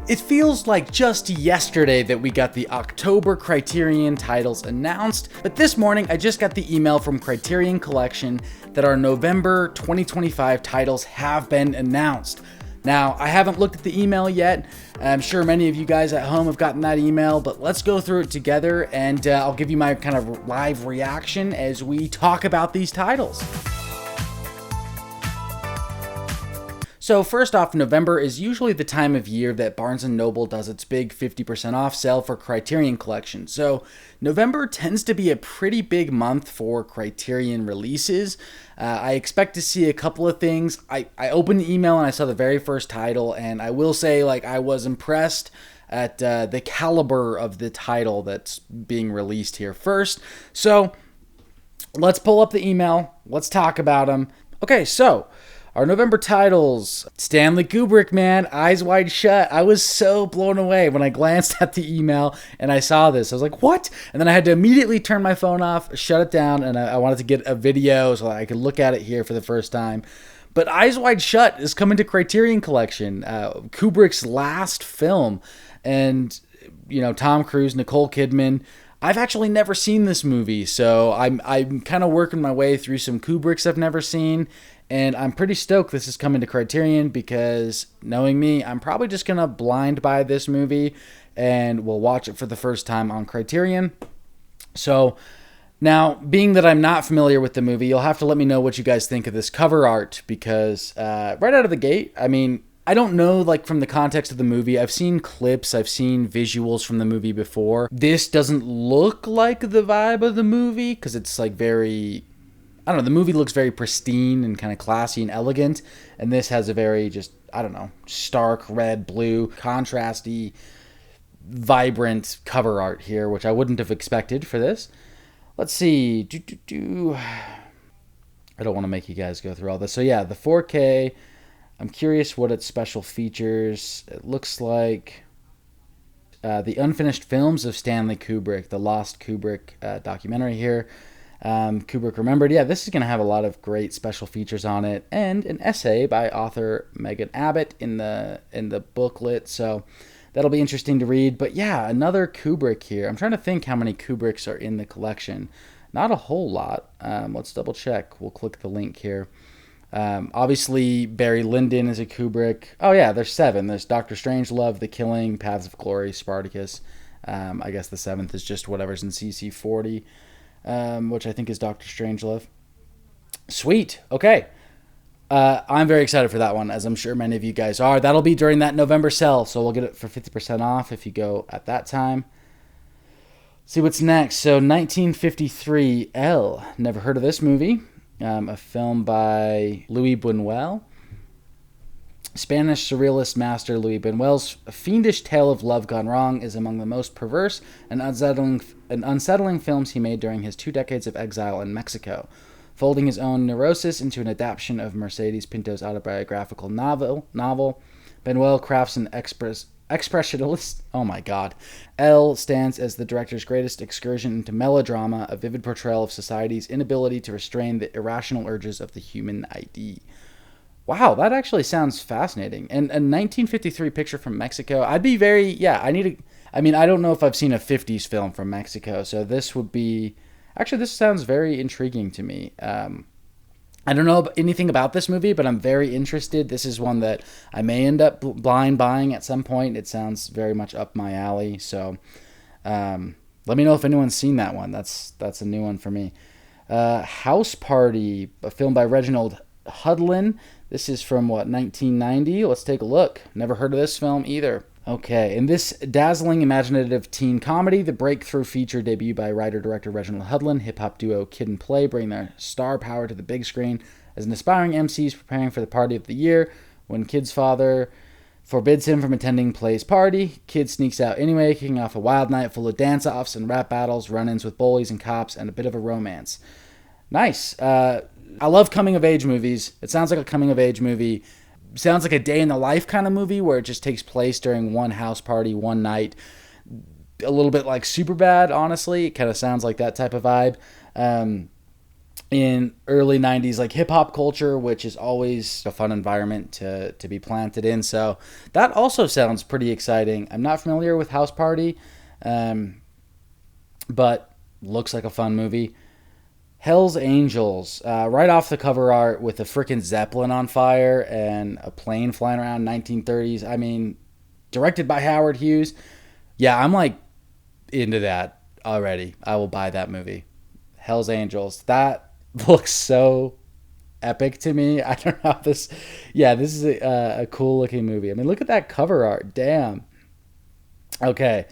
It feels like just yesterday that we got the October Criterion titles announced, but this morning I just got the email from Criterion Collection that our November 2025 titles have been announced. Now, I haven't looked at the email yet. I'm sure many of you guys at home have gotten that email, but let's go through it together and I'll give you my kind of live reaction as we talk about these titles. So first off, November is usually the time of year that Barnes & Noble does its big 50% off sale for Criterion Collection. So November tends to be a pretty big month for Criterion releases. I expect to see a couple of things. I opened the email and I saw the very first title, and I will say I was impressed at the caliber of the title that's being released here first. So let's pull up the email. Let's talk about them. Okay, so our November titles: Stanley Kubrick, man, Eyes Wide Shut. I was so blown away when I glanced at the email and I saw this. I was like, what? And then I had to immediately turn my phone off, shut it down, and I wanted to get a video so that I could look at it here for the first time. But Eyes Wide Shut is coming to Criterion Collection, Kubrick's last film. And, Tom Cruise, Nicole Kidman. I've actually never seen this movie, so I'm kind of working my way through some Kubricks I've never seen. And I'm pretty stoked this is coming to Criterion because, knowing me, I'm probably just going to blind buy this movie and we'll watch it for the first time on Criterion. So, now, being that I'm not familiar with the movie, you'll have to let me know what you guys think of this cover art because right out of the gate, I don't know, from the context of the movie. I've seen clips, I've seen visuals from the movie before. This doesn't look like the vibe of the movie because it's very, the movie looks very pristine and kind of classy and elegant. And this has a very stark red, blue, contrasty, vibrant cover art here, which I wouldn't have expected for this. Let's see. I don't want to make you guys go through all this. So yeah, the 4K. I'm curious what its special features. It looks like the unfinished films of Stanley Kubrick, the Lost Kubrick documentary here. Kubrick Remembered. Yeah, this is going to have a lot of great special features on it, and an essay by author Megan Abbott in the booklet. So that'll be interesting to read. But yeah, another Kubrick here. I'm trying to think how many Kubricks are in the collection. Not a whole lot. Let's double check. We'll click the link here. Obviously, Barry Lyndon is a Kubrick. Oh yeah, there's 7. There's Dr. Strangelove, The Killing, Paths of Glory, Spartacus. I guess the 7th is just whatever's in CC 40, which I think is Dr. Strangelove. Sweet. Okay. I'm very excited for that one, as I'm sure many of you guys are. That'll be during that November sale, so we'll get it for 50% off if you go at that time. See what's next. So 1953, Elle. Never heard of this movie. A film by Luis Buñuel. Spanish surrealist master Luis Buñuel's fiendish tale of love gone wrong is among the most perverse and unsettling films he made during his 2 decades of exile in Mexico. Folding his own neurosis into an adaptation of Mercedes Pinto's autobiographical novel, Buñuel crafts an expressionist. Oh my God. Elle stands as the director's greatest excursion into melodrama, a vivid portrayal of society's inability to restrain the irrational urges of the human ID. Wow, that actually sounds fascinating. And a 1953 picture from Mexico. I'd be very, I don't know if I've seen a 50s film from Mexico, so this would be, actually this sounds very intriguing to me. I don't know anything about this movie, but I'm very interested. This is one that I may end up blind buying at some point. It sounds very much up my alley. So let me know if anyone's seen that one. That's a new one for me. House Party, a film by Reginald Hudlin. This is from, 1990? Let's take a look. Never heard of this film either. Okay, in this dazzling, imaginative teen comedy, the breakthrough feature debut by writer-director Reginald Hudlin, hip-hop duo Kid and Play bring their star power to the big screen as an aspiring MC is preparing for the party of the year. When Kid's father forbids him from attending Play's party, Kid sneaks out anyway, kicking off a wild night full of dance-offs and rap battles, run-ins with bullies and cops, and a bit of a romance. Nice. I love coming-of-age movies. It sounds like a coming-of-age movie. Sounds like a day in the life kind of movie where it just takes place during one house party, one night. A little bit like Superbad, honestly. It kind of sounds like that type of vibe. in early 90s like hip hop culture, which is always a fun environment to be planted in. So that also sounds pretty exciting. I'm not familiar with House Party, but looks like a fun movie. Hell's Angels, right off the cover art with a freaking Zeppelin on fire and a plane flying around 1930s. I mean, directed by Howard Hughes. Yeah, I'm like into that already. I will buy that movie. Hell's Angels. That looks so epic to me. I don't know how this. Yeah, this is a cool looking movie. I mean, look at that cover art. Damn. Okay.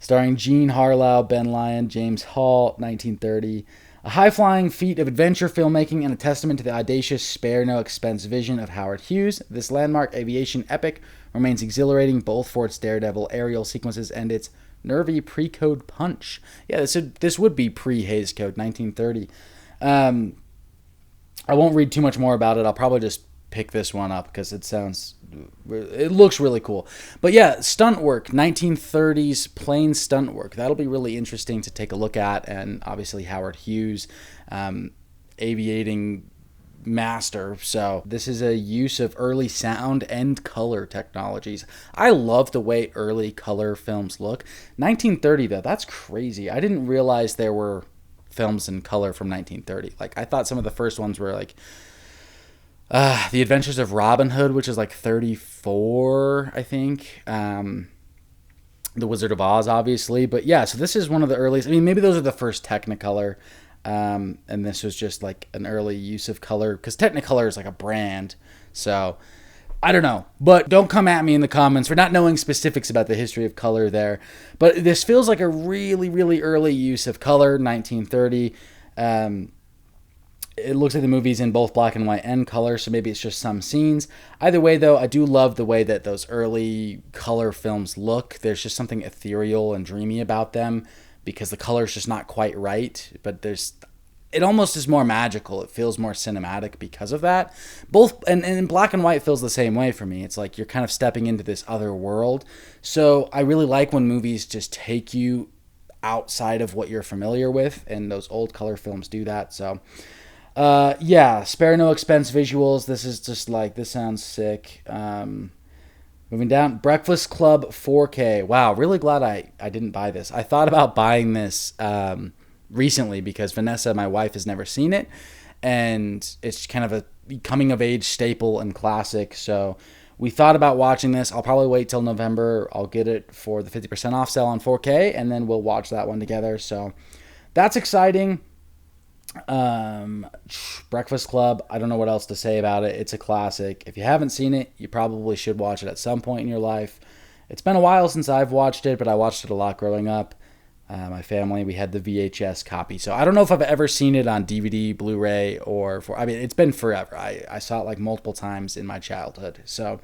Starring Jean Harlow, Ben Lyon, James Hall, 1930. A high-flying feat of adventure filmmaking and a testament to the audacious, spare-no-expense vision of Howard Hughes, this landmark aviation epic remains exhilarating both for its daredevil aerial sequences and its nervy pre-code punch. Yeah, this would be pre-Hays Code, 1930. I won't read too much more about it. I'll probably just pick this one up because it looks really cool. But yeah, stunt work, 1930s plane stunt work. That'll be really interesting to take a look at. And obviously Howard Hughes, aviating master. So this is a use of early sound and color technologies. I love the way early color films look. 1930 though, that's crazy. I didn't realize there were films in color from 1930. Like, I thought some of the first ones were like The Adventures of Robin Hood, which is like 34, I think. The Wizard of Oz, obviously. But yeah, so this is one of the earliest. I mean, maybe those are the first Technicolor. And this was just like an early use of color, because Technicolor is like a brand. So I don't know, but don't come at me in the comments for not knowing specifics about the history of color there. But this feels like a really, really early use of color, 1930. It looks like the movie's in both black and white and color, so maybe it's just some scenes. Either way, though, I do love the way that those early color films look. There's just something ethereal and dreamy about them because the color's just not quite right, but it almost is more magical. It feels more cinematic because of that. And black and white feels the same way for me. It's like you're kind of stepping into this other world. So I really like when movies just take you outside of what you're familiar with, and those old color films do that. So yeah, spare no expense visuals. This is just like, this sounds sick. Moving down, Breakfast Club 4K. Wow, really glad I didn't buy this. I thought about buying this recently because Vanessa, my wife, has never seen it, and it's kind of a coming of age staple and classic. So we thought about watching this. I'll probably wait till November. I'll get it for the 50% off sale on 4K, and then we'll watch that one together. So that's exciting. Breakfast Club, I don't know what else to say about it. It's a classic. If you haven't seen it, you probably should watch it at some point in your life. It's been a while since I've watched it, but I watched it a lot growing up. My family, we had the VHS copy. So I don't know if I've ever seen it on DVD, Blu-ray, it's been forever. I saw it like multiple times in my childhood. So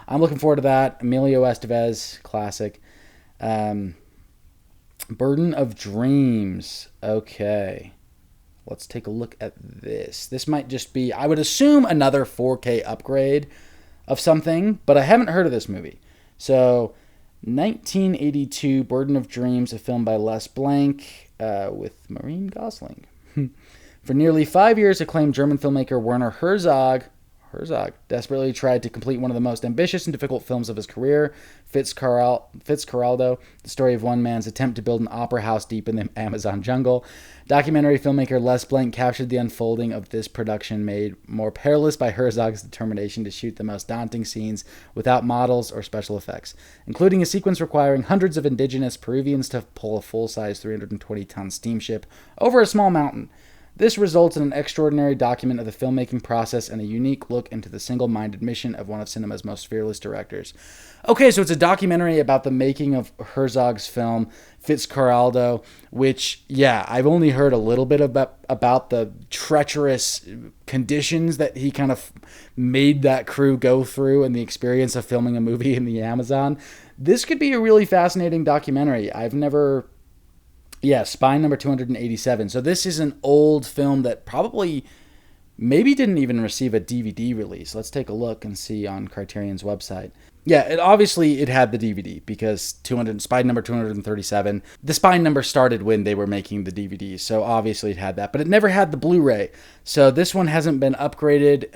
I'm looking forward to that. Emilio Estevez, classic. Burden of Dreams. Okay. Let's take a look at this. This might just be, I would assume, another 4K upgrade of something, but I haven't heard of this movie. So 1982, Burden of Dreams, a film by Les Blank with Maureen Gosling. For nearly 5 years, acclaimed German filmmaker Werner Herzog desperately tried to complete one of the most ambitious and difficult films of his career, Fitzcaraldo, the story of one man's attempt to build an opera house deep in the Amazon jungle. Documentary filmmaker Les Blank captured the unfolding of this production, made more perilous by Herzog's determination to shoot the most daunting scenes without models or special effects, including a sequence requiring hundreds of indigenous Peruvians to pull a full-size 320-ton steamship over a small mountain. This results in an extraordinary document of the filmmaking process and a unique look into the single-minded mission of one of cinema's most fearless directors. Okay, so it's a documentary about the making of Herzog's film, Fitzcaraldo, which, yeah, I've only heard a little bit about the treacherous conditions that he kind of made that crew go through and the experience of filming a movie in the Amazon. This could be a really fascinating documentary. Spine number 287. So this is an old film that probably maybe didn't even receive a DVD release. Let's take a look and see on Criterion's website. Yeah, obviously it had the DVD because spine number 237. The spine number started when they were making the DVD, so obviously it had that, but it never had the Blu-ray. So this one hasn't been upgraded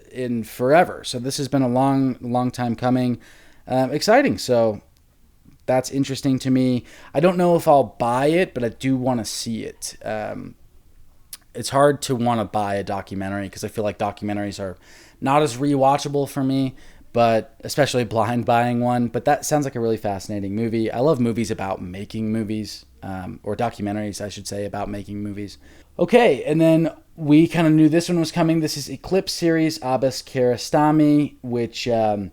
in forever. So this has been a long time coming. Exciting. So that's interesting to me. I don't know if I'll buy it, but I do want to see it. It's hard to want to buy a documentary because I feel like documentaries are not as rewatchable for me, but especially blind buying one. But that sounds like a really fascinating movie. I love movies about making movies, or documentaries, I should say, about making movies. Okay, and then we kind of knew this one was coming. This is Eclipse series, Abbas Kiarostami, which is going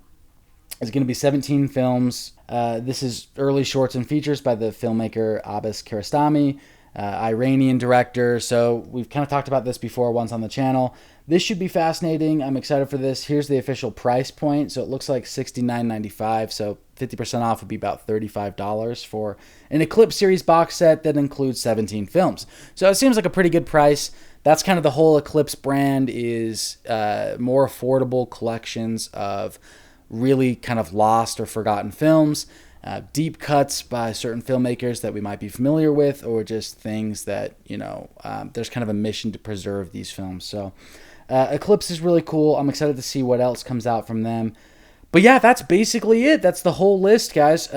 to be 17 films. This is early shorts and features by the filmmaker Abbas Kiarostami, Iranian director. So we've kind of talked about this before once on the channel. This should be fascinating. I'm excited for this. Here's the official price point. So it looks like $69.95. So 50% off would be about $35 for an Eclipse series box set that includes 17 films. So it seems like a pretty good price. That's kind of the whole Eclipse brand, is more affordable collections of really kind of lost or forgotten films, deep cuts by certain filmmakers that we might be familiar with, or just things that, there's kind of a mission to preserve these films. So Eclipse is really cool. I'm excited to see what else comes out from them. But yeah, that's basically it. That's the whole list, guys.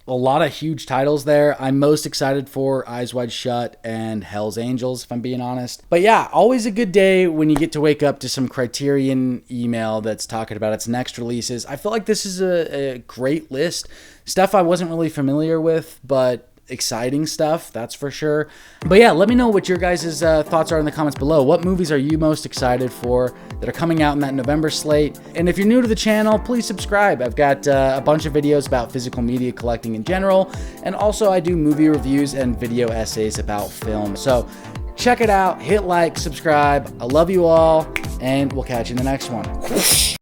A lot of huge titles there. I'm most excited for Eyes Wide Shut and Hell's Angels, if I'm being honest. But yeah, always a good day when you get to wake up to some Criterion email that's talking about its next releases. I feel like this is a great list. Stuff I wasn't really familiar with, but exciting stuff, that's for sure. But yeah, let me know what your guys' thoughts are in the comments below. What movies are you most excited for that are coming out in that November slate? And if you're new to the channel, please subscribe. I've got a bunch of videos about physical media collecting in general, and also I do movie reviews and video essays about film. So check it out, hit like, subscribe. I love you all, and we'll catch you in the next one.